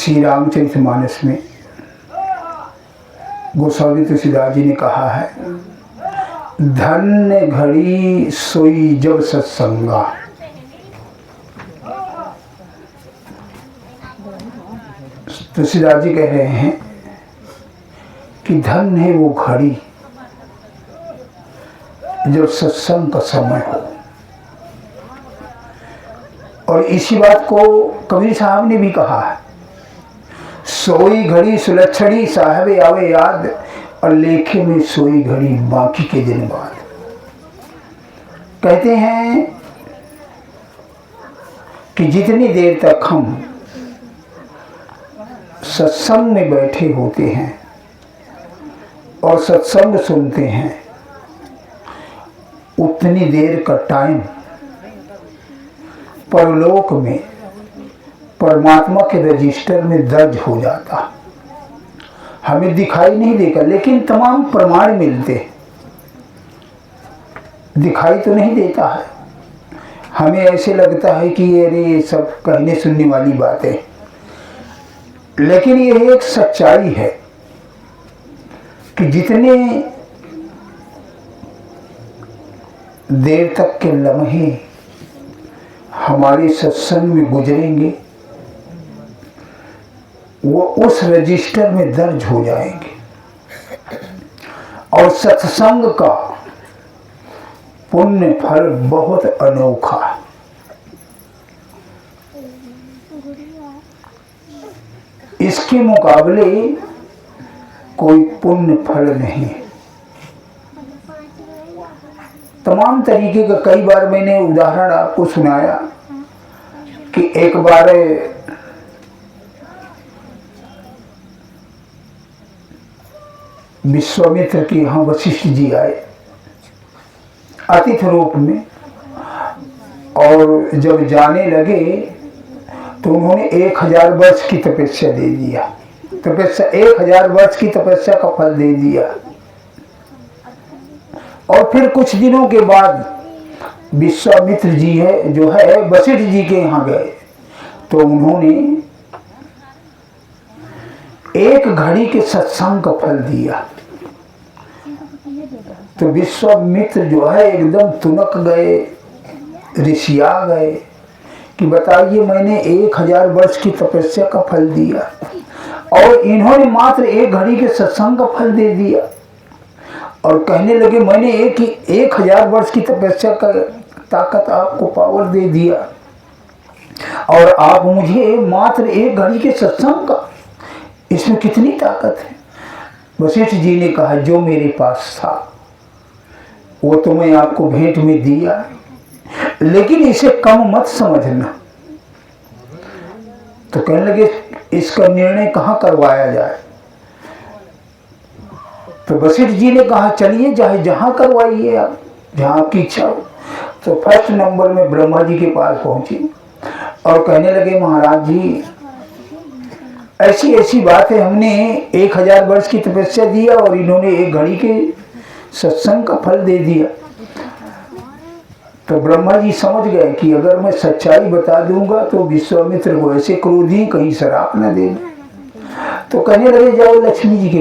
श्री रामचरितमानस में गोस्वामी तुलसीदास जी ने कहा है, धन्य घड़ी सोई जब सत्संगा। तुलसीदास जी कह रहे हैं कि धन्य है वो घड़ी जब सत्संग का समय हो। और इसी बात को कबीर साहब ने भी कहा है, सोई घड़ी सुलक्षणी साहब आवे याद, और लेखे में सोई घड़ी बाकी के दिन बाद। कहते हैं कि जितनी देर तक हम सत्संग में बैठे होते हैं और सत्संग सुनते हैं, उतनी देर का टाइम परलोक में परमात्मा के रजिस्टर में दर्ज हो जाता। हमें दिखाई नहीं देगा, लेकिन तमाम प्रमाण मिलते। दिखाई तो नहीं देता है, हमें ऐसे लगता है कि ये सब कहने सुनने वाली बातें, लेकिन ये एक सच्चाई है कि जितने देर तक के लम्हे हमारे सत्संग में गुजरेंगे, वो उस रजिस्टर में दर्ज हो जाएंगे। और सत्संग का पुण्य फल बहुत अनोखा है। इसके मुकाबले कोई पुण्य फल नहीं। तमाम तरीके का, कई बार मैंने उदाहरण आपको सुनाया कि एक बार विश्वामित्र के यहाँ वशिष्ठ जी आए अतिथि रूप में, और जब जाने लगे तो उन्होंने 1000 वर्ष की तपस्या दे दिया। तपस्या 1000 वर्ष की तपस्या का फल दे दिया। और फिर कुछ दिनों के बाद विश्वामित्र जी है जो है वशिष्ठ जी के यहाँ गए, तो उन्होंने एक घड़ी के सत्संग का फल दिया। तो विश्वामित्र जो है एकदम तुनक गए, ऋषिया गए कि बताइए, मैंने 1000 वर्ष की तपस्या का फल दिया और इन्होंने मात्र एक घड़ी के सत्संग का फल दे दिया। और कहने लगे, मैंने 1000 वर्ष की तपस्या का ताकत आपको पावर दे दिया और आप मुझे मात्र एक घड़ी के सत्संग का, इसमें कितनी ताकत है। वशिष्ठ जी ने कहा, जो मेरे पास था वो तो मैं आपको भेंट में दिया, लेकिन इसे कम मत समझना। तो कहने लगे, इसका निर्णय कहाँ करवाया जाए। तो वशिष्ठ जी ने कहा, चलिए चाहे जहाँ करवाइए आप, जहाँ आपकी इच्छा हो। तो फर्स्ट नंबर में ब्रह्मा जी के पास पहुंचे और कहने लगे, महाराज जी ऐसी ऐसी बात है, हमने 1000 वर्ष की तपस्या दिया और इन्होंने एक घड़ी के सत्संग का फल दे दिया। तो ब्रह्मा जी समझ गए कि अगर मैं सच्चाई बता दूंगा तो विश्वामित्र को ऐसे क्रोधी कहीं शराप न दे। तो कहने लगे, जाओ लक्ष्मी जी के,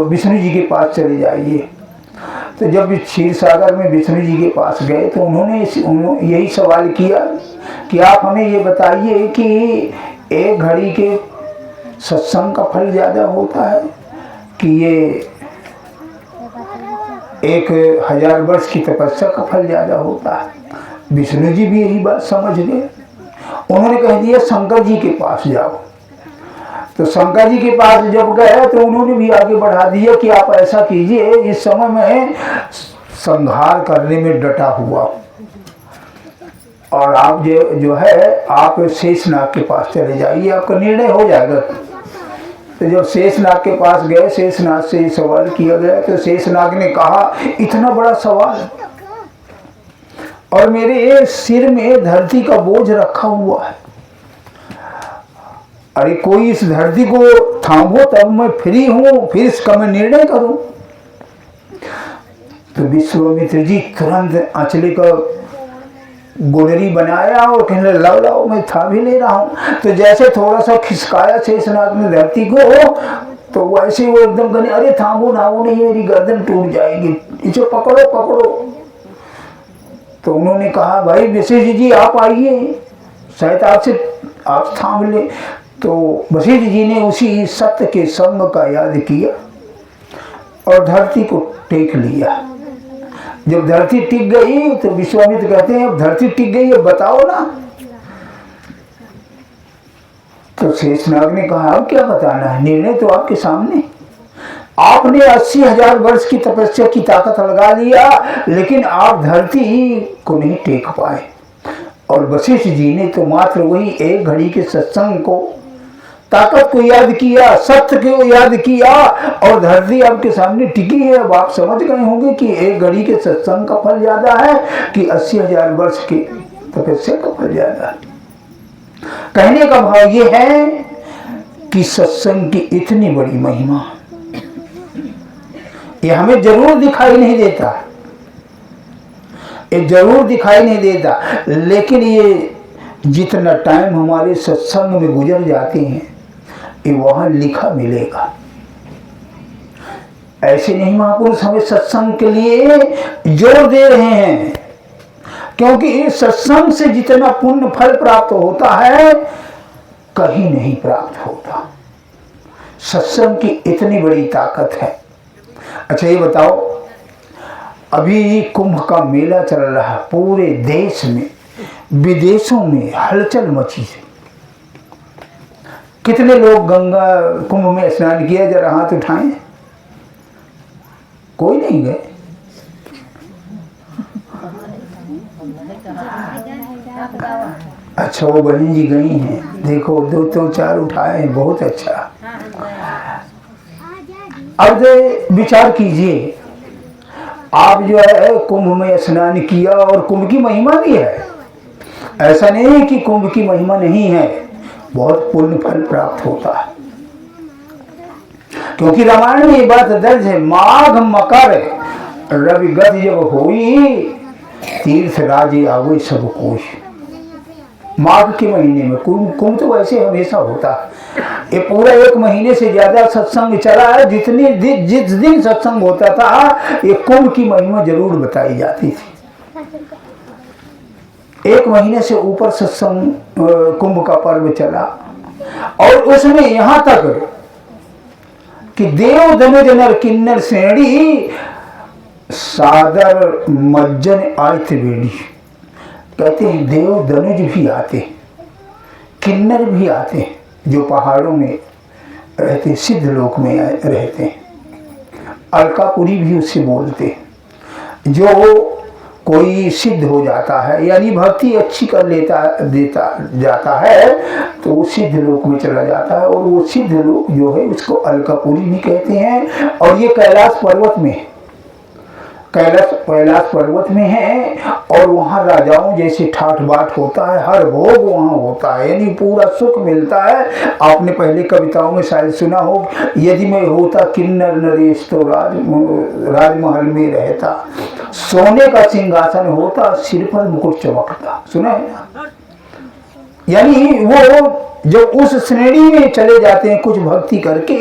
विष्णु जी के पास चले जाइए। तो जब क्षीर सागर में विष्णु जी के पास गए तो उन्होंने यही सवाल किया कि आप हमें ये बताइए कि एक घड़ी के सत्संग का फल ज़्यादा होता है कि ये 1000 वर्ष की तपस्या का फल ज़्यादा होता है। विष्णु जी भी यही बात समझ गए। उन्होंने कह दिया, शंकर जी के पास जाओ। तो शंकर जी के पास जब गए तो उन्होंने भी आगे बढ़ा दिया कि आप ऐसा कीजिए, इस समय में संहार करने में डटा हुआ और आप जो है आप शेषनाग के पास चले जाइए, आपका निर्णय हो जाएगा। तो जब शेषनाग के पास गए, शेषनाग से सवाल किया गया तो शेषनाग ने कहा, इतना बड़ा सवाल और मेरे सिर में धरती का बोझ रखा हुआ है, अरे कोई इस धरती को थामो तब मैं फ्री हूं, फिर इसका मैं निर्णय करूं। तो विश्वामित्र जी तुरंत आंचले का गुडरी बनाया और कहने लाओ लाओ मैं था भी ले रहा हूँ। तो जैसे थोड़ा सा खिसकाया शेषनाग ने धरती को, तो वैसे वो एकदम कहने अरे थामो ना, वो नहीं मेरी गर्दन टूट जाएगी, इसे पकड़ो पकड़ो। तो उन्होंने कहा भाई वशिष्ठ जी आप आइए, शायद आपसे आप थाम ले। तो वशिष्ठ जी ने उसी सत्य के संग का याद किया और धरती को टेक लिया। जब धरती टिक गई तो विश्वामित्र कहते हैं अब धरती टिक गई है बताओ ना। तो शेषनाग ने कहा अब क्या बताना है, निर्णय तो आपके सामने। आपने 80,000 वर्ष की तपस्या की ताकत लगा लिया, लेकिन आप धरती को नहीं टेक पाए। और वशिष्ठ जी ने तो मात्र वही एक घड़ी के सत्संग को, ताकत को याद किया, सत्य को याद किया और धरती आपके सामने टिकी है। अब आप समझ गए होंगे कि एक घड़ी के सत्संग का फल ज्यादा है कि 80,000 वर्ष की तपस्या का फल ज्यादा है। कहने का भाव ये है कि सत्संग की इतनी बड़ी महिमा ये हमें जरूर दिखाई नहीं देता, ये जरूर दिखाई नहीं देता, लेकिन ये जितना टाइम हमारे सत्संग में गुजर जाते हैं ये वहां लिखा मिलेगा। ऐसे नहीं महापुरुष हमें सत्संग के लिए जोर दे रहे हैं, क्योंकि इस सत्संग से जितना पुण्य फल प्राप्त होता है कहीं नहीं प्राप्त होता। सत्संग की इतनी बड़ी ताकत है। अच्छा ये बताओ, अभी कुंभ का मेला चल रहा है, पूरे देश में विदेशों में हलचल मची है। कितने लोग गंगा कुंभ में स्नान किया, जरा हाथ उठाएं। कोई नहीं गए? अच्छा वो बहन जी गई हैं, देखो 2 तो 4 उठाए हैं, बहुत अच्छा। अब विचार कीजिए, आप जो है कुंभ में स्नान किया और कुंभ की महिमा भी है, ऐसा नहीं है कि कुंभ की महिमा नहीं है, बहुत पुण्य फल प्राप्त होता है। क्योंकि रामायण में ये बात दर्ज है, माघ मकर रवि गति जब होई, तीर्थ राजे आवे सब कोई। माघ के महीने में कुंभ तो वैसे हमेशा होता है। ये पूरा 1 महीने से ज्यादा सत्संग चला है। जिस दिन सत्संग होता था ये कुंभ की महिमा जरूर बताई जाती थी। 1 महीने से ऊपर सत्संग कुंभ का पर्व चला, और उसमें यहां तक कि देव धनुज नर किन्नर श्रेणी सादर मज्जन आयत बेड़ी। कहते हैं देव धनुज भी आते, किन्नर भी आते, जो पहाड़ों में रहते, सिद्ध लोक में रहते हैं। अलकापुरी भी उससे बोलते, जो कोई सिद्ध हो जाता है यानी भक्ति अच्छी कर देता जाता है तो वो सिद्ध लोक में चला जाता है, और वो सिद्ध लोक जो है उसको अलकापुरी भी कहते हैं। और ये कैलाश पर्वत में, कैलाश पर्वत में है, और वहाँ राजाओं जैसे ठाठ बाट होता है, हर भोग वहाँ होता है, यानी पूरा सुख मिलता है। आपने पहले कविताओं में शायद सुना हो, यदि मैं होता किन्नर नरेश तो राजमहल में रहता, सोने का सिंहासन होता, सिर पर मुकुट चमकता। सुना है ना? यानी वो जब उस श्रेणी में चले जाते हैं कुछ भक्ति करके,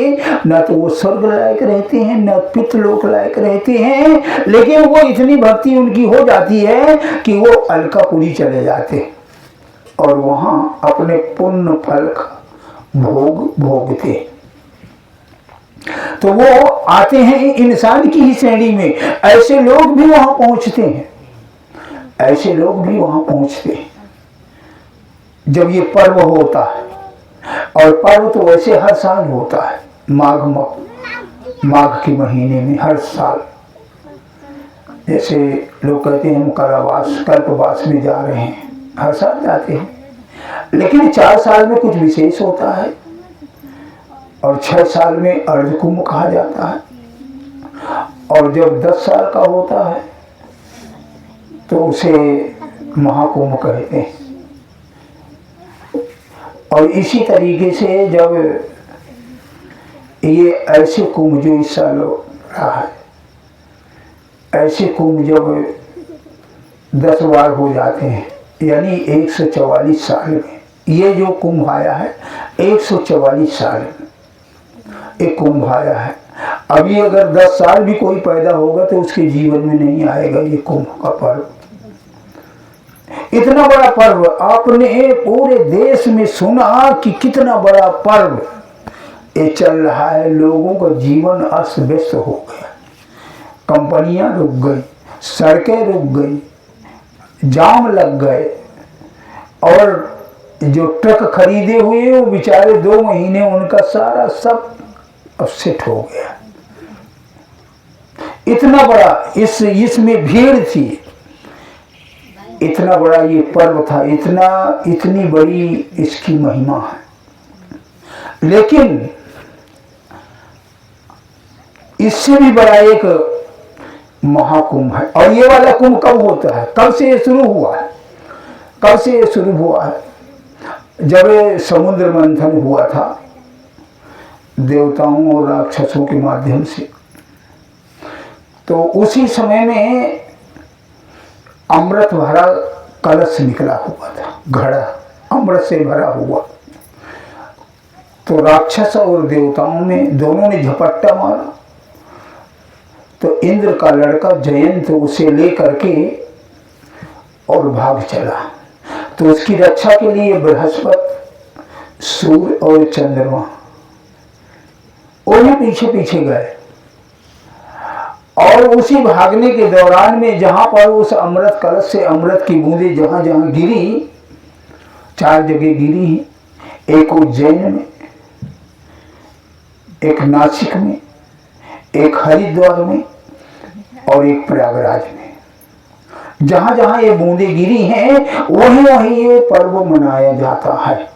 न तो वो स्वर्ग लायक रहते हैं न पितृलोक लायक रहते हैं, लेकिन वो इतनी भक्ति उनकी हो जाती है कि वो अलकापुरी चले जाते और वहां अपने पुण्य फल का भोग भोगते। तो वो आते हैं इंसान की ही श्रेणी में। ऐसे लोग भी वहां पहुंचते हैं, ऐसे लोग भी वहां पहुंचते हैं जब ये पर्व होता है। और पर्व तो वैसे हर साल होता है, माघ के महीने में हर साल। जैसे लोग कहते हैं हम कल्पवास में जा रहे हैं, हर साल जाते हैं, लेकिन 4 साल में कुछ विशेष होता है, और 6 साल में अर्धकुंभ कहा जाता है, और जब 10 साल का होता है तो उसे महाकुंभ कहते हैं। और इसी तरीके से जब ये ऐसे कुंभ जो इस साल रहा है, ऐसे कुंभ जब 10 बार हो जाते हैं यानी 144 साल में ये जो कुंभ आया है, 144 साल में एक कुंभ आया है। अभी अगर 10 साल भी कोई पैदा होगा तो उसके जीवन में नहीं आएगा ये कुंभ का पर्व। इतना बड़ा पर्व आपने पूरे देश में सुना कि कितना बड़ा पर्व ये चल रहा है। लोगों का जीवन अस्त व्यस्त हो गया, कंपनियां रुक गई, सड़कें रुक गई, जाम लग गए, और जो ट्रक खरीदे हुए वो बेचारे 2 महीने उनका सारा सब अपसेट हो गया। इतना बड़ा इसमें भीड़ थी, इतना बड़ा ये पर्व था, इतनी बड़ी इसकी महिमा है। लेकिन इससे भी बड़ा एक महाकुंभ है। और ये वाला कुंभ कब होता है, कब से ये शुरू हुआ है? कब से ये शुरू हुआ है? जब ये समुद्र मंथन हुआ था देवताओं और राक्षसों के माध्यम से, तो उसी समय में अमृत भरा कलश निकला हुआ था, घड़ा अमृत से भरा हुआ। तो राक्षस और देवताओं में दोनों ने झपट्टा मारा, तो इंद्र का लड़का जयंत उसे ले करके और भाग चला। तो उसकी रक्षा के लिए बृहस्पति, सूर्य और चंद्रमा उन्हें पीछे पीछे गए। और उसी भागने के दौरान में जहां पर उस अमृत कलश से अमृत की बूंदें जहां जहां गिरी, 4 जगह गिरी, एक उज्जैन में, एक नासिक में, एक हरिद्वार में और एक प्रयागराज में। जहां जहां ये बूंदें गिरी हैं वहीं वहीं ये पर्व मनाया जाता है।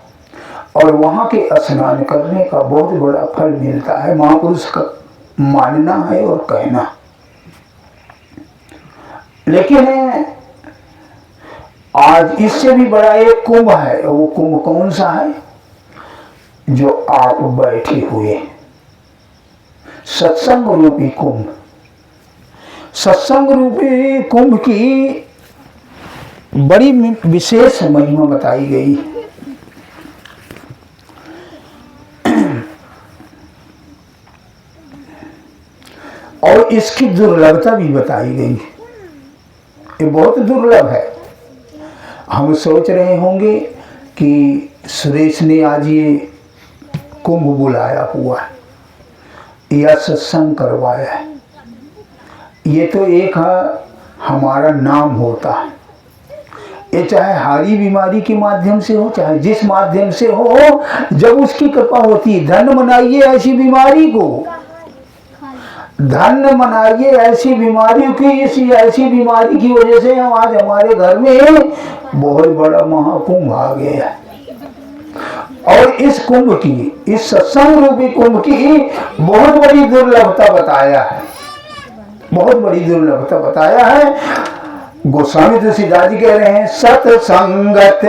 और वहां के स्नान करने का बहुत बड़ा फल मिलता है, महापुरुष का मानना है और कहना। लेकिन आज इससे भी बड़ा एक कुंभ है। वो कुंभ कौन सा है? जो आप बैठे हुए सत्संग रूपी कुंभ। सत्संग रूपी कुंभ की बड़ी विशेष महिमा बताई गई। और इसकी दुर्लभता भी बताई गई। ये बहुत दुर्लभ है। हम सोच रहे होंगे कि सुरेश ने आज ये कुंभ बुलाया हुआ है या सत्संग करवाया है, ये तो एक हमारा नाम होता है। ये चाहे हारी बीमारी के माध्यम से हो, चाहे जिस माध्यम से हो, जब उसकी कृपा होती है। धन मनाइए ऐसी बीमारी को, धन मनाइए ऐसी बीमारी की। इसी ऐसी बीमारी की वजह से हम आज हमारे घर में बहुत बड़ा महाकुंभ आ गया है। और इस कुंभ की, इस सत्संग रूपी कुंभ की बहुत बड़ी दुर्लभता बताया है, बहुत बड़ी दुर्लभता बताया है। गोस्वामी तुलसीदास जी कह रहे हैं, सत्संगत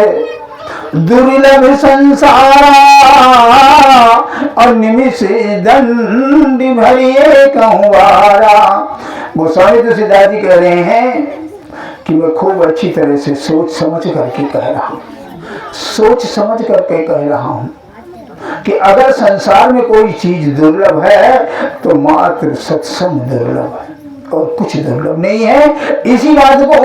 दुर्लभ संसारा और निमिष दंड भरिए कहवारा। गोस्वामी तुलसीदास जी कह रहे हैं कि मैं खूब अच्छी तरह से सोच समझ करके कह रहा हूँ, सोच समझ करके कह रहा हूँ कि अगर संसार में कोई चीज दुर्लभ है तो मात्र सत्संग दुर्लभ है और कुछ दुर्लभ नहीं है। इसी बात को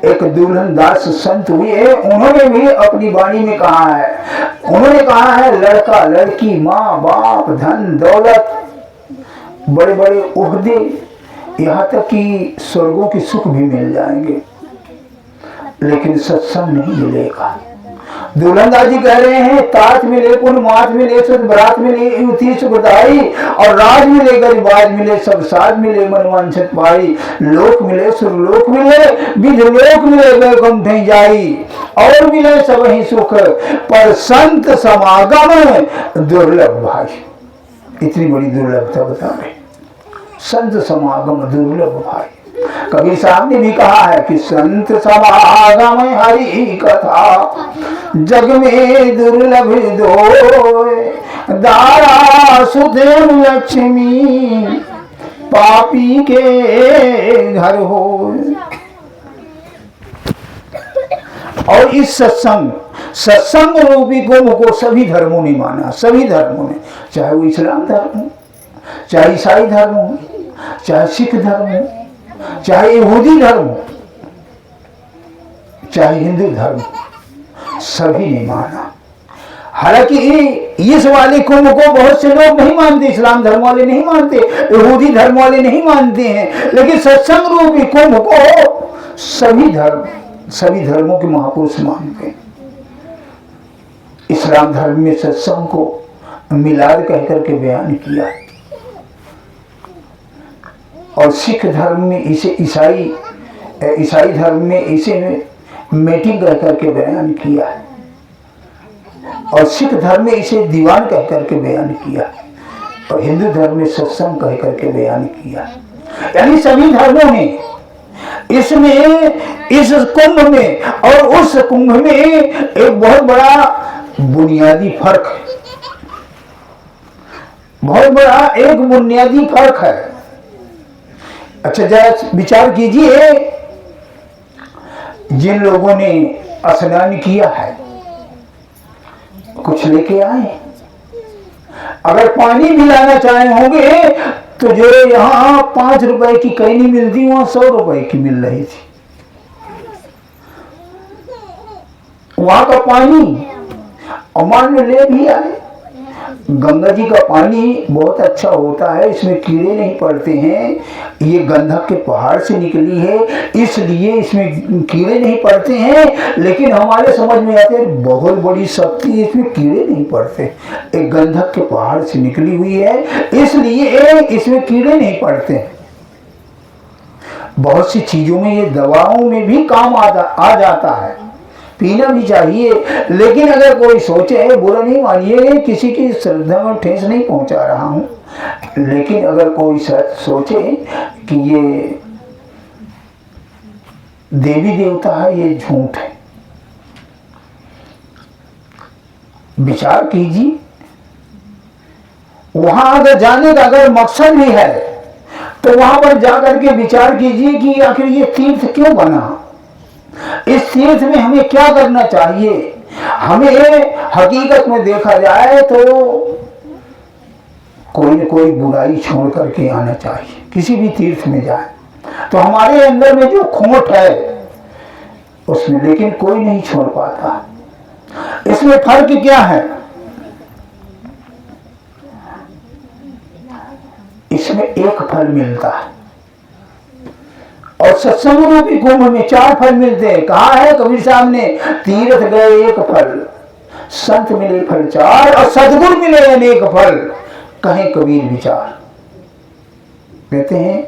एक दुल्हन दास संत हुए, उन्होंने भी अपनी वाणी में कहा है। उन्होंने कहा है, लड़का लड़की, माँ बाप, धन दौलत, बड़े बड़े उहदे, यहाँ तक कि स्वर्गों के सुख भी मिल जाएंगे, लेकिन सत्संग नहीं मिलेगा। दुल्हन दास जी कह रहे हैं, तात मिले पुन मात मिले सुध बरात मिले युति सुखदाई और राज मिले गरीबाज मिले सब साज मिले मनवांछित पाई। लोक मिले सुरलोक मिले विध लोक मिले वैकुंठ जाई और मिले सब ही सुख पर संत समागम दुर्लभ भाई। इतनी बड़ी दुर्लभता बता रहे, संत समागम दुर्लभ भाई। कबीर साहब ने भी कहा है कि संत समागम हरि कथा जग में दुर्लभ दोय दारा सुदेव लक्ष्मी पापी के घर हो। और इस सत्संग रूपी कुंभ को सभी धर्मों ने माना, सभी धर्मों ने, चाहे वो इस्लाम धर्म हो, चाहे ईसाई धर्म हो, चाहे सिख धर्म हो, चाहे यहूदी धर्म हो, चाहे हिंदू धर्म, सभी ने माना। हालांकि इस वाले कुंभ को बहुत से लोग नहीं मानते, इस्लाम धर्म वाले नहीं मानते, यहूदी धर्म वाले नहीं मानते हैं, लेकिन सत्संग रूपी कुंभ को सभी धर्मों के महापुरुष मानते हैं। इस्लाम धर्म में सत्संग को मिलाद कहकर के बयान किया, और सिख धर्म में इसे ईसाई धर्म में इसे मीटिंग कह करके बयान किया, और सिख धर्म में इसे दीवान कह करके बयान किया, और हिंदू धर्म में सत्संग कह करके बयान किया। यानी सभी धर्मों ने इसमें, इस कुंभ में और उस कुंभ में एक बहुत बड़ा बुनियादी फर्क है, बहुत बड़ा एक बुनियादी फर्क है। अच्छा, जरा विचार कीजिए, जिन लोगों ने स्नान किया है, कुछ लेके आए, अगर पानी भी लाना चाहे होंगे तो जो यहाँ 5 रुपए की कैनी मिलती वहां 100 रुपए की मिल रही थी। वहां का पानी अमान में ले भी आए। गंगा जी का पानी बहुत अच्छा होता है, इसमें कीड़े नहीं पड़ते हैं, ये गंधक के पहाड़ से निकली है इसलिए इसमें कीड़े नहीं पड़ते हैं। लेकिन हमारे समझ में आते हैं बहुत बड़ी शक्ति, इसमें कीड़े नहीं पड़ते, एक गंधक के पहाड़ से निकली हुई है इसलिए इसमें कीड़े नहीं पड़ते। बहुत सी चीजों में, ये दवाओं में भी काम आ जाता है, पीना भी चाहिए। लेकिन अगर कोई सोचे, बुरा नहीं मानिए, किसी की श्रद्धा में ठेस नहीं पहुंचा रहा हूं, लेकिन अगर कोई सोचे कि ये देवी देवता है, ये झूठ है, विचार कीजिए। वहां अगर जाने का अगर मकसद भी है तो वहां पर जाकर के विचार कीजिए कि आखिर ये तीर्थ क्यों बना, इस तीर्थ में हमें क्या करना चाहिए। हमें हकीकत में देखा जाए तो कोई न कोई बुराई छोड़ करके आना चाहिए। किसी भी तीर्थ में जाए तो हमारे अंदर में जो खोट है उसमें, लेकिन कोई नहीं छोड़ पाता। इसमें फर्क क्या है? इसमें एक फल मिलता है और सत्संग रूपी कुंभ में 4 फल मिलते हैं। कहा है कबीर साहब ने, तीर्थ गए 1 फल, संत मिले फल 4 और सदगुरु मिले अनेक फल, कहे कबीर विचार। कहते हैं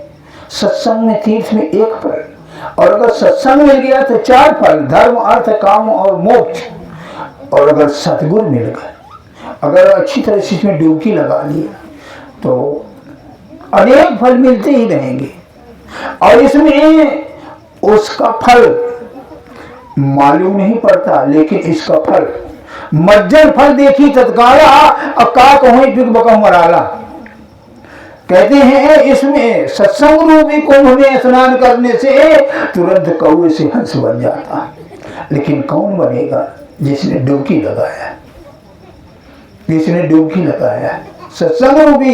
सत्संग में, तीर्थ में 1 फल, और अगर सत्संग मिल गया तो 4 फल, धर्म अर्थ काम और मोक्ष। और अगर सदगुरु मिल गए, अगर अच्छी तरह से इसमें डुबकी लगा ली तो अनेक फल मिलते ही रहेंगे। और इसमें उसका फल मालूम नहीं पड़ता, लेकिन इसका फल मज्जर फल देखी तत्काला, अका कहों बिग बका मराला। कहते हैं इसमें सत्संग रूपी कुंभ में स्नान करने से तुरंत कौवे से हंस बन जाता है। लेकिन कौन बनेगा? जिसने डुबकी लगाया, जिसने डुबकी लगाया है। सत्संग रूपी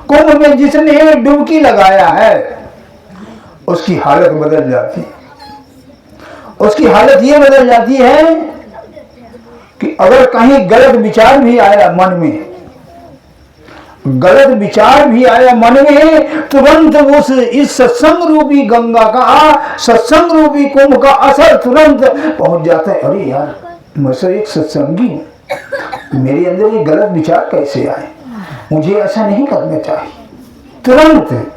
कुंभ में जिसने डुबकी लगाया है उसकी हालत बदल जाती है। उसकी हालत ये बदल जाती है कि अगर कहीं गलत विचार भी आया मन में, गलत विचार भी आया मन में, तुरंत उस इस सत्संग रूपी गंगा का, सत्संग रूपी कुंभ का असर तुरंत पहुंच जाता है। अरे यार, मैं तो एक सत्संगी हूं, मेरे अंदर ये गलत विचार कैसे आए, मुझे ऐसा नहीं करना चाहिए। तुरंत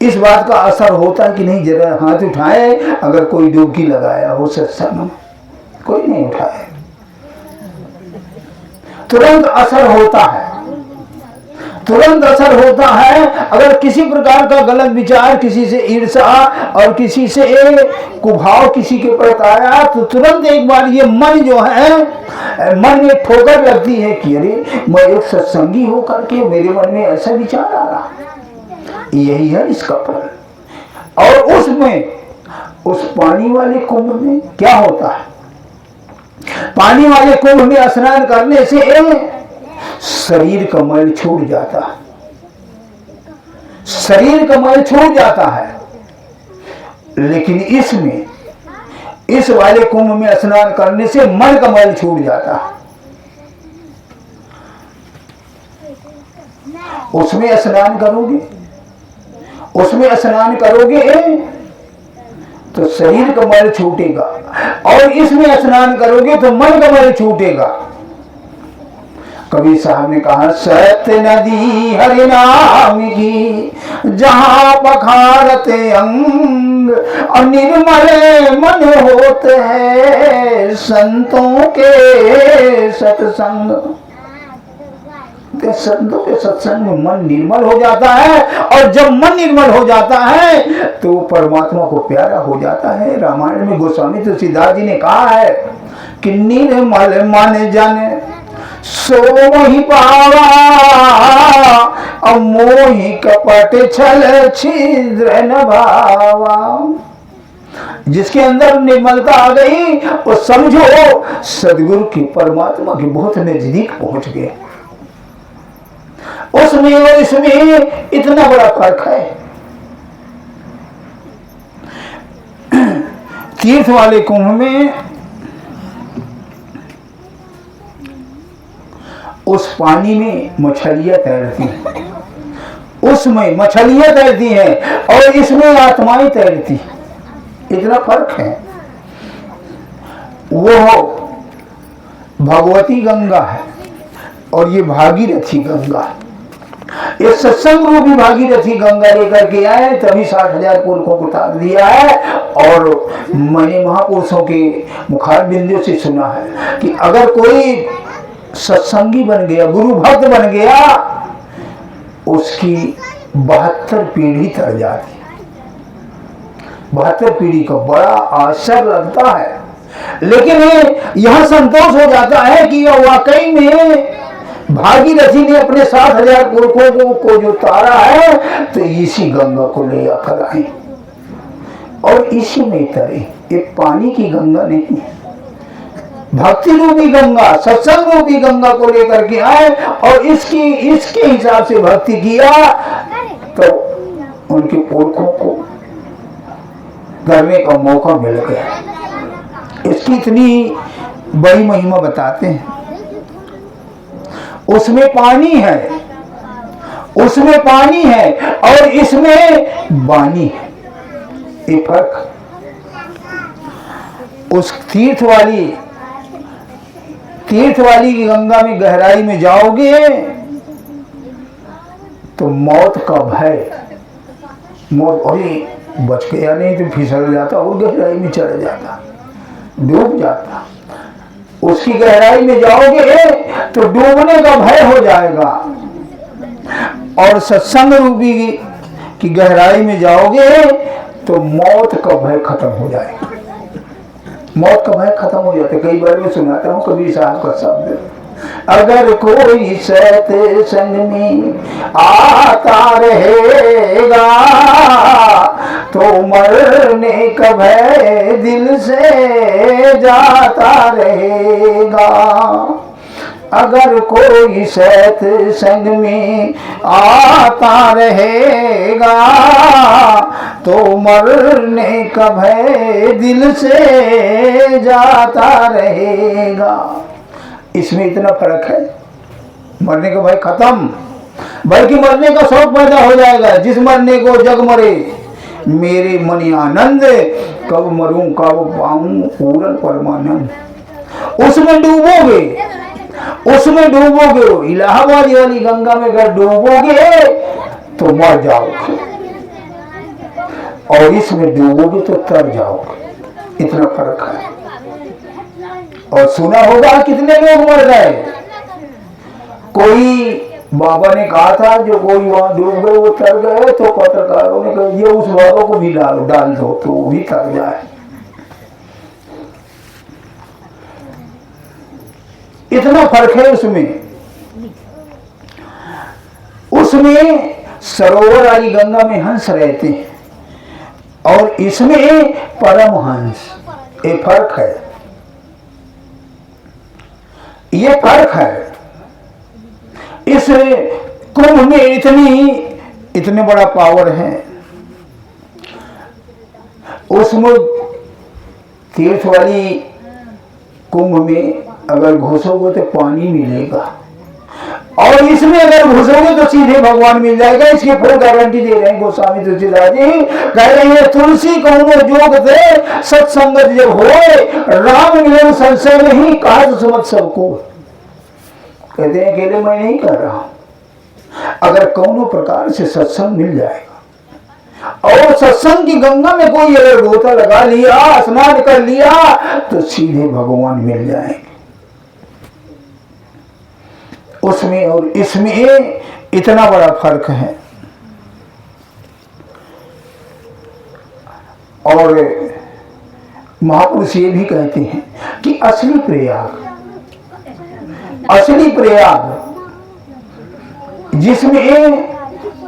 इस बात का असर होता है कि नहीं। जरा हाथ उठाए, अगर कोई डुबकी लगाया हो सत्संग में, कोई नहीं उठाए, तुरंत असर होता है, तुरंत असर होता है। अगर किसी प्रकार का गलत विचार, किसी से ईर्ष्या और किसी से कुभाव किसी के प्रति आया तो तुरंत एक बार ये मन जो है, मन में ठोकर लगती है कि अरे मैं एक सत्संगी होकर के मेरे मन में ऐसा विचार आ रहा। यही है इसका फल। और उसमें उस पानी वाले कुंभ में क्या होता है? पानी वाले कुंभ में स्नान करने से शरीर का मैल छूट जाता है, शरीर का मैल छूट जाता है। लेकिन इसमें, इस वाले कुंभ में स्नान करने से मन का मैल छूट जाता है। उसमें स्नान करोगे, उसमें स्नान करोगे तो शरीर का मैल छूटेगा, और इसमें स्नान करोगे तो मन का मैल छूटेगा। कबीर साहब ने कहा, सत्य नदी हरि नाम की जहां पखारते अंग, और निर्मल मन होते हैं संतों के सत्संग। संतों के सत्संग में मन निर्मल हो जाता है, और जब मन निर्मल हो जाता है तो परमात्मा को प्यारा हो जाता है। रामायण में गोस्वामी तुलसीदास जी ने कहा है कि निर्मल मन जन सो वही पावा, और मोहि कपट छल छिद्र न भावा। जिसके अंदर निर्मलता आ गई वो समझो सदगुरु की, परमात्मा के बहुत नजदीक पहुंच गए। उसमें और इसमें इतना बड़ा फर्क है। तीर्थ वाले कुंभ में उस पानी में मछलियां तैरती हैं, उसमें मछलियां तैरती हैं, और इसमें आत्माएं तैरती। इतना फर्क है। वो भगवती गंगा है और ये भागीरथी गंगा है। ये सत्संग रूपी भागीरथी गंगा लेकर के आए, तभी 60,000 पुरखों को तार दिया है। और मैंने महापुरुषों के मुखार बिंदु से सुना है कि अगर कोई सत्संगी बन गया, गुरु भक्त बन गया, उसकी 72 पीढ़ी तर जाती। 72 पीढ़ी का बड़ा आश्चर्य लगता है, लेकिन यह संतोष हो जाता है कि यह वाकई में भागीरथी ने अपने 60,000 पुरखों को जो तारा है, तो इसी गंगा को ले आकर आए और इसी में तरे। ये पानी की गंगा नहीं है, भक्ति रूपी गंगा, सत्संग रूपी गंगा को लेकर के आए, और इसके हिसाब से भक्ति किया तो उनके पुरखों को करने का मौका मिल गया। इसकी इतनी बड़ी महिमा बताते हैं। उसमें पानी है, उसमें पानी है, और इसमें वाणी है। ये फर्क। उस तीर्थ वाली गंगा में गहराई में जाओगे तो मौत का भय, मौत अरे बच गया नहीं तो फिसल जाता और गहराई में चढ़ जाता, डूब जाता। उसकी गहराई में जाओगे तो डूबने का भय हो जाएगा, और सत्संग रूपी की गहराई में जाओगे तो मौत का भय खत्म हो जाएगा। मौत का भय खत्म हो जाता है। कई बार मैं सुनाता हूँ कबीर साहब का शब्द, अगर कोई सत्य संग में आता रहेगा तो मरने का भय दिल से जाता रहेगा। अगर कोई सत्य संग में आता रहेगा तो मरने का भय दिल से जाता रहेगा। इसमें इतना फर्क है। मरने का भय खत्म, बल्कि मरने का शौक पैदा हो जाएगा। जिस मरने को जग मरे मेरे मन आनंद, कब मरूं कब पाऊं पूर्ण परमानंद। उसमें डूबोगे, उसमें डूबोगे, इलाहाबाद वाली गंगा में अगर डूबोगे तो मर जाओगे, और इसमें डूबोगे तो तर जाओगे। इतना फर्क है। और सुना होगा कितने लोग मर गए। कोई बाबा ने कहा था जो कोई वहां डूब गए वो तर गए, तो पत्रकारों ने कहा ये उस बाबा को भी डाल दो तो वो भी तर जाए। इतना फर्क है उसमें। उसमें सरोवर वाली गंगा में हंस रहते हैं, और इसमें परमहंस, ये फर्क है, ये फर्क है। इस कुंभ में इतने बड़ा पावर है, उसमें तीर्थ वाली कुंभ में अगर घुसोगे तो पानी मिलेगा, और इसमें अगर घुसोगे तो सीधे भगवान मिल जाएगा। इसकी फुल गारंटी दे रहे हैं गोस्वामी तुलसीदास जी। कह रहे हैं तुलसी कौनो जोग दे, सत्संगत जब होए, राम मिलन संशय नहीं, कहा तो समझ सबको। कहते हैं अकेले मैं नहीं कर रहा, अगर कौनो प्रकार से सत्संग मिल जाएगा और सत्संग की गंगा में कोई अगर गोता लगा लिया, स्नान कर लिया, तो सीधे भगवान मिल जाएंगे। उसमें और इसमें इतना बड़ा फर्क है। और महापुरुष ये भी कहते हैं कि असली प्रयाग जिसमें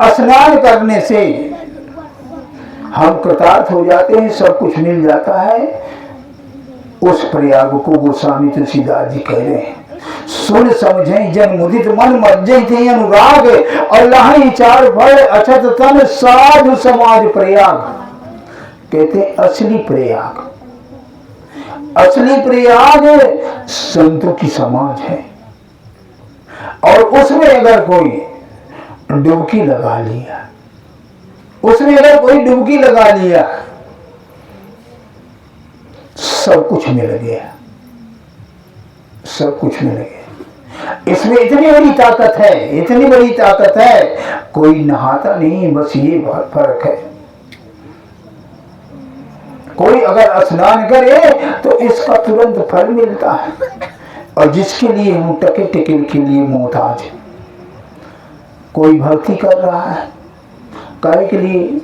स्नान करने से हम कृतार्थ हो जाते हैं, सब कुछ मिल जाता है, उस प्रयाग को गोस्वामी तुलसीदास जी कह रहे हैं। सुन समझे जन मुदित मन मज्जे थे अनुराग, अल्लाह चार फल अछत तन साधु समाज प्रयाग। कहते असली प्रयाग संतों की समाज है, और उसमें अगर कोई डुबकी लगा लिया, सब कुछ मिल गया। इसमें इतनी बड़ी ताकत है, कोई नहाता नहीं, बस ये बहुत फर्क है। कोई अगर स्नान करे तो इसका तुरंत फल मिलता है, और जिसके लिए हम टके के लिए मोहताज है। कोई भक्ति कर रहा है, कार्य के लिए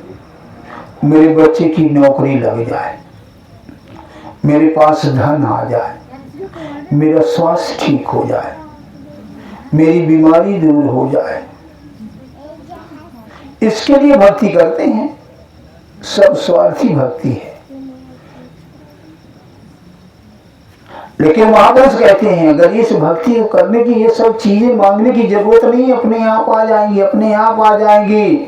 मेरे बच्चे की नौकरी लग जाए, मेरे पास धन आ जाए, मेरा स्वास्थ्य ठीक हो जाए, मेरी बीमारी दूर हो जाए, इसके लिए भक्ति करते हैं। सब स्वार्थी भक्ति है। लेकिन महापुरुष कहते हैं अगर इस भक्ति को करने की, ये सब चीजें मांगने की जरूरत नहीं, अपने आप आ जाएंगी।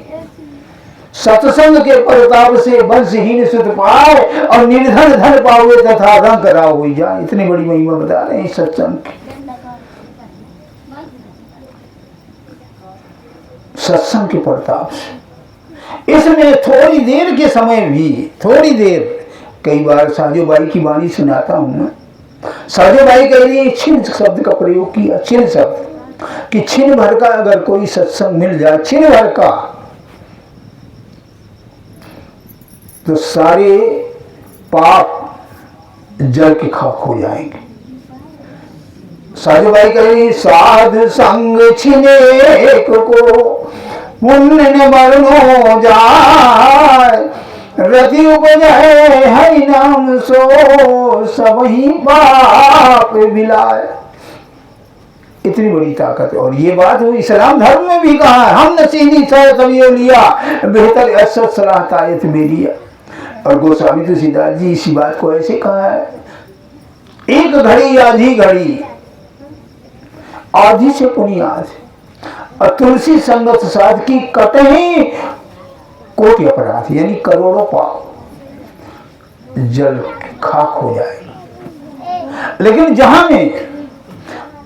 सत्संग के प्रताप से वंशहीन सुत पाए, और निर्धन धन पावे तथा रंग राव हो जाए। इतनी बड़ी महिमा बता रहे हैं सत्संग की। सत्संग के प्रताप से इसमें थोड़ी देर के समय भी, कई बार साजोबाई की वाणी सुनाता हूं मैं। साजोबाई कह रही है, छिन शब्द का प्रयोग किया, छिन शब्द, कि छिन भर का अगर कोई सत्संग मिल जाए, छिन भर का, तो सारे पाप जल के खाक हो जाएंगे। साजोबाई कह रही, साध संग छिने को पुण्य न मरनो जाए, रति उपज है नाम सो सबही पाप बिलाए। इतनी बड़ी ताकत है। और ये बात वो इस्लाम धर्म में भी कहा है, हम नसीनी तबियो लिया बेहतर असद सलाहतायत मेरी। और गोस्वामी तुलसीदास जी इसी बात को ऐसे कहा है, एक घड़ी आधी से पुनियाद, और तुलसी संगत साध की कतई कोटि अपराध, यानी करोड़ों पाप जल खाक हो जाएगा। लेकिन जहां में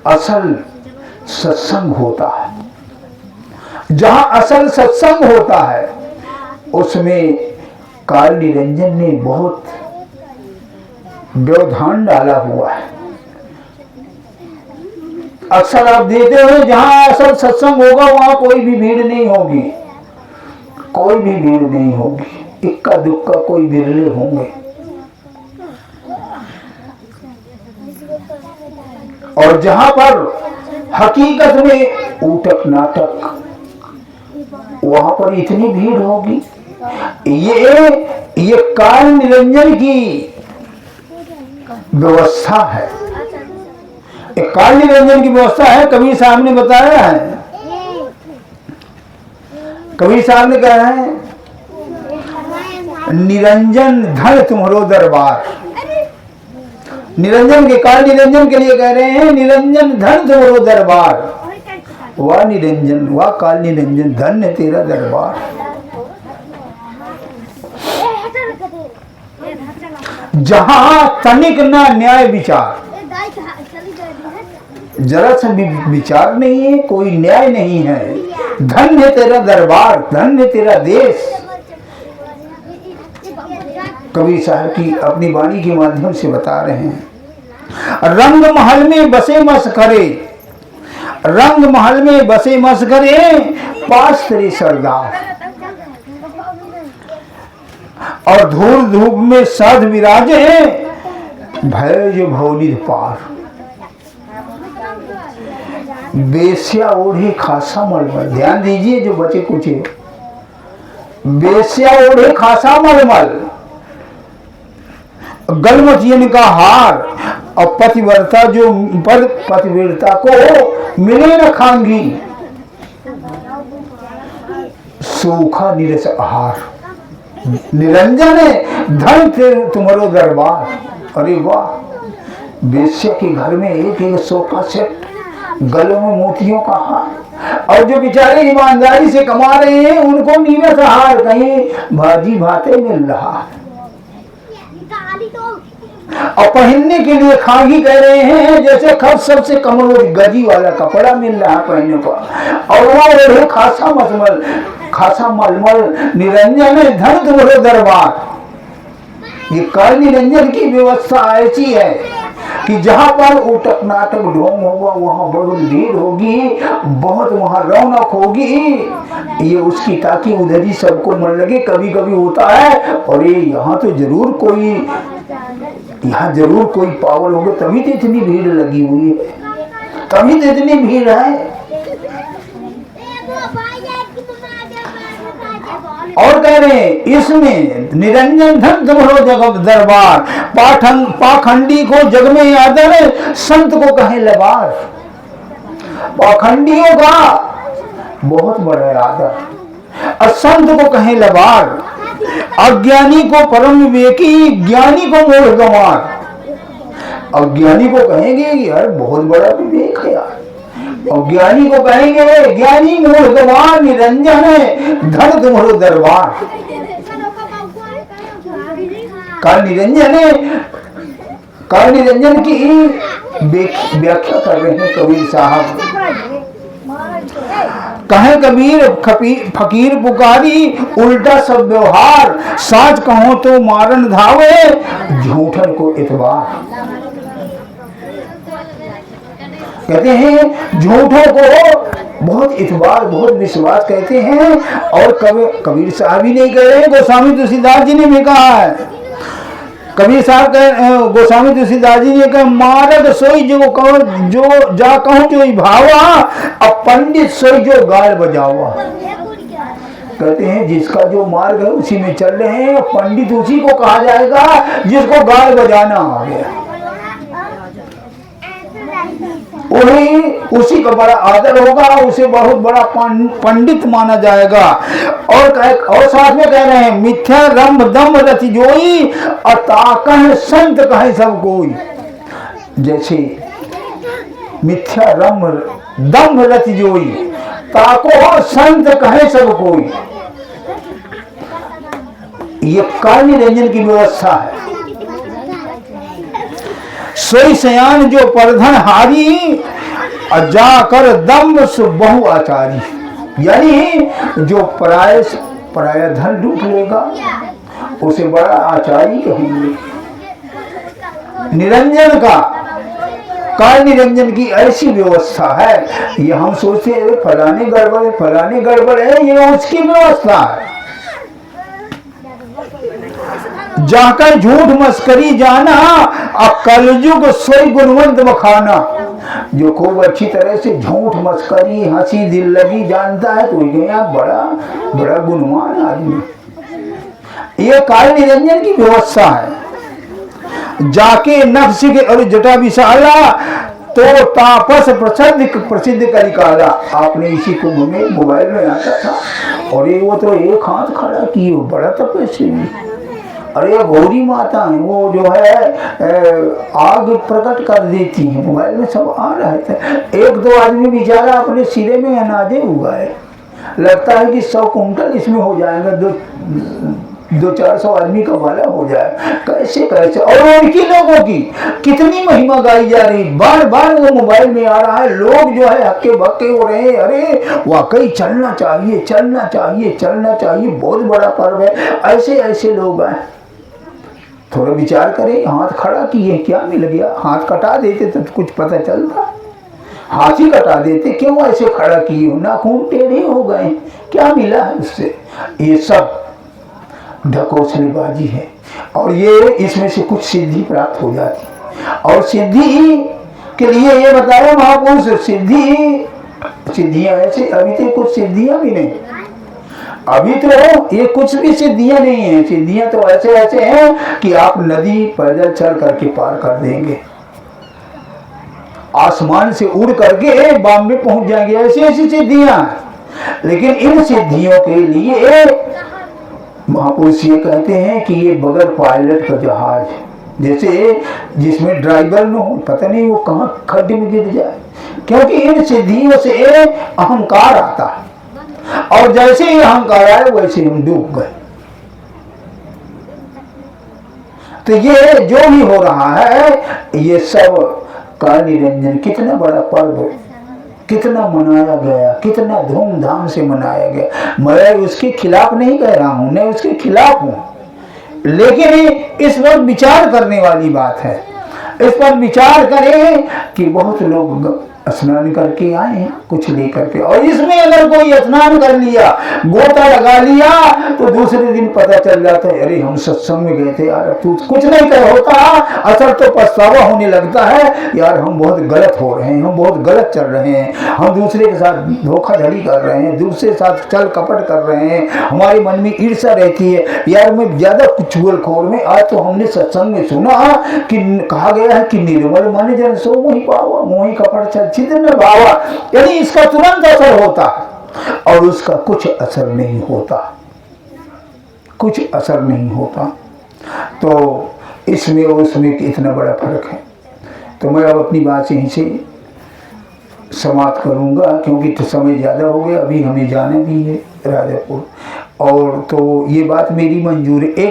असल सत्संग होता है, उसमें काल निरंजन ने बहुत व्यवधान डाला हुआ है। अक्सर आप देते हो जहां असल सत्संग होगा वहां कोई भी भीड़ नहीं होगी, इक्का दुक्का कोई बिरले होंगे। और जहां पर हकीकत में ऊटक नाटक, वहां पर इतनी भीड़ होगी। ये काल निरंजन की व्यवस्था है, एक काल निरंजन की व्यवस्था है। कबीर साहब ने बताया है, कबीर साहब ने कहा है निरंजन धन तुम्हारो दरबार। निरंजन के काल निरंजन के लिए कह रहे हैं निरंजन धन तुम्हारो दरबार। वाह निरंजन, वाह काल निरंजन, धन्य तेरा दरबार। जहां तनिक ना न्याय विचार, जरा सा भी विचार नहीं है, कोई न्याय नहीं है। धन्य तेरा दरबार, धन्य तेरा देश। कबीर साहब की अपनी वाणी के माध्यम से बता रहे हैं। रंग महल में बसे मस्करे, रंग महल में बसे मस्करे, पास तेरे सरदार। और धूल धूप में साध विराजे, भय जो भौनिध पार। बेस्या ओढ़े खासा मलमल, ध्यान दीजिए जो बचे कुछ, बेस्या ओढ़े खासा मलमल, गलमचियन का हार। और पतिव्रता जो पतिव्रता को मिले न खांगी, सूखा निरस आहार। निरंजन धन तुम्हारो दरबार। अरे वाह, बेस्या के घर में एक एक सोफा सेट, गलों में मोतियों का हार। और जो बेचारे ईमानदारी से कमा रहे हैं उनको नीरस आहार, कहीं भाजी भाते मिल रहा। और पहनने के लिए खागी कह रहे हैं जैसे खब सबसे कमल गजी वाला कपड़ा मिल रहा है पहनने को। और वह खासा मलमल, खासा मलमल। निरंजन धन तुम्हारे दरबार। ये काल निरंजन की व्यवस्था ऐसी है कि जहां पर उटक नाटक ढोंग होगा वहां बहुत भीड़ होगी, बहुत वहां रौनक होगी। ये उसकी ताकि उधर ही सबको मन लगे। कभी कभी होता है और ये यहाँ तो जरूर कोई, यहाँ जरूर कोई पागल होगा, तभी तो इतनी भीड़ लगी हुई है, तभी तो इतनी भीड़ है। और कह रहे हैं इसमें निरंजन धन तुम्हारो जगत दरबार। पाखंडी को जग में आदर, संत को कहे लबार। पाखंडियों का बहुत बड़ा आदर और संत को कहे लबार। अज्ञानी को परम विवेकी, ज्ञानी को मूढ़ गंवार। अज्ञानी को कहेंगे यार बहुत बड़ा विवेक है यार, और ज्ञानी को कहेंगे ज्ञानी मूढ़ गंवार। निरंजन है धन तुम्हारो दरबार। काल निरंजन है, काल निरंजन की व्याख्या कर रहे हैं कबीर साहब। कहे कबीर फकीर पुकारी, उल्टा सब व्यवहार। साच कहो तो मारन धावे, झूठन को इतबार। कहते हैं झूठों को बहुत इतबार, बहुत विश्वास कहते हैं। और कबीर साहब ही नहीं कह रहे, गोस्वामी तुलसीदास जी ने भी कहा है। कबीर साहब गोस्वामी तुलसीदास जी ने कहा मारग सोई जो जा कहूं जो भावा, अब पंडित सोई जो गाल बजावा। कहते हैं जिसका जो मार्ग है उसी में चल रहे हैं, पंडित उसी को कहा जाएगा जिसको गाल बजाना आ गया, वही उसी का बड़ा आदर होगा, उसे बहुत बड़ा पंडित माना जाएगा। और साथ में कह रहे हैं मिथ्या रंभ दम रति जोई, अताकह संत कहे सब कोई। जैसे मिथ्या रंभ दम रति जोई, ताको संत कहे सब कोई। ये काल निरंजन की व्यवस्था है। सोई सयान जो परधन हारी, जाकर दम्भ बहु आचारी। यानी जो पराया धन लूट लेगा उसे बड़ा आचारी कहेंगे। निरंजन का, काल निरंजन की ऐसी व्यवस्था है। ये हम सोचते हैं फलाने गड़बड़ है, फलाने गड़बड़ है, ये उसकी व्यवस्था है। जाकर झूठ मस्करी जाना, कलयुग सोई गुणवंत बखाना। जो खूब अच्छी तरह से झूठ मस्करी हंसी दिल लगी जानता है तो गया बड़ा बड़ा गुणवान आदमी। ये काल निरंजन की व्यवस्था है। जाके नफ्स के और जटा विशाला, तो तापस प्रसिद्ध कलिकाला। आपने इसी कुंभ में मोबाइल में आता था, और ये वो तो एक हाथ खड़ा किए, बड़ा तपस्वी। अरे गौरी माता है वो जो है आग प्रकट कर देती है। मोबाइल में सब आ रहा है। एक दो आदमी बेचारा अपने सिरे में अनाजे उगाए, लगता है कि 100 कुंटल इसमें हो जाएगा, 200-400 आदमी का वाला हो जाए। कैसे कैसे, और उनकी लोगों की कितनी महिमा गाई जा रही, बार बार वो मोबाइल में आ रहा है। लोग जो है हक्के बक्के हो रहे हैं, अरे वाकई चलना चाहिए, चलना चाहिए, चलना चाहिए, बहुत बड़ा पर्व है। ऐसे ऐसे लोग आए, थोड़ा विचार करें, हाथ खड़ा किए, क्या मिल गया? हाथ कटा देते तो कुछ पता चलता, हाथ ही कटा देते, क्यों ऐसे खड़ा किए? नाखून टेढ़े हो गए, क्या मिला है उससे? ये सब ढकोसलेबाजी है। और ये इसमें से कुछ सिद्धि प्राप्त हो जाती, और सिद्धि के लिए ये बताया महापुरुष, सिद्धियां ऐसे, अभी तो कुछ सिद्धियां भी नहीं, अभी तो ये कुछ भी सिद्धियां नहीं है। सिद्धियां तो ऐसे ऐसे हैं कि आप नदी पैदल चल करके पार कर देंगे, आसमान से उड़ करके बॉम्बे पहुंच जाएंगे, ऐसी ऐसी सिद्धियां। लेकिन इन सिद्धियों के लिए महापुरुष ये कहते हैं कि ये बगैर पायलट का जहाज, जैसे जिसमें ड्राइवर न हो, पता नहीं वो कहाँ खड्डे में गिर जाए, क्योंकि इन सिद्धियों से अहंकार आता है, और जैसे ही अहंकार आए वैसे हम डूब गए। तो ये जो भी हो रहा है, ये सब का निरंजन कितना बड़ा पर्व, कितना मनाया गया, कितना धूमधाम से मनाया गया। मैं उसके खिलाफ नहीं कह रहा हूं, मैं उसके खिलाफ हूं, लेकिन इस वक्त विचार करने वाली बात है। इस पर विचार करें कि बहुत लोग स्नान करके आए हैं कुछ लेकर के, और इसमें अगर कोई स्नान कर लिया, गोता लगा लिया, तो दूसरे दिन पता चल जाता है, अरे हम सत्संग में गए थे यार, तू कुछ नहीं कर होता, असर तो पछतावा होने लगता है, यार हम बहुत गलत हो रहे हैं, हम बहुत गलत चल रहे हैं, हम दूसरे के साथ धोखाधड़ी कर रहे हैं, दूसरे के साथ चल कपट कर रहे हैं, हमारे मन में ईर्ष्या रहती है, यार मैं ज्यादा चुगलखोर में। आज तो हमने सत्संग में सुना कि कहा गया है कि निर्मल मन जन सो मोहि पावा, मोहि कपट चल छिद्र भावा, यानी इसका तुरंत असर होता और उसका कुछ असर नहीं होता, कुछ असर नहीं होता। तो इसमें और उसमें इतना बड़ा फर्क है। तो मैं अब अपनी बात यहीं से समाप्त करूंगा, क्योंकि तो समय ज़्यादा हो गया, अभी हमें जाना भी है राजापुर, और तो ये बात मेरी मंजूर है।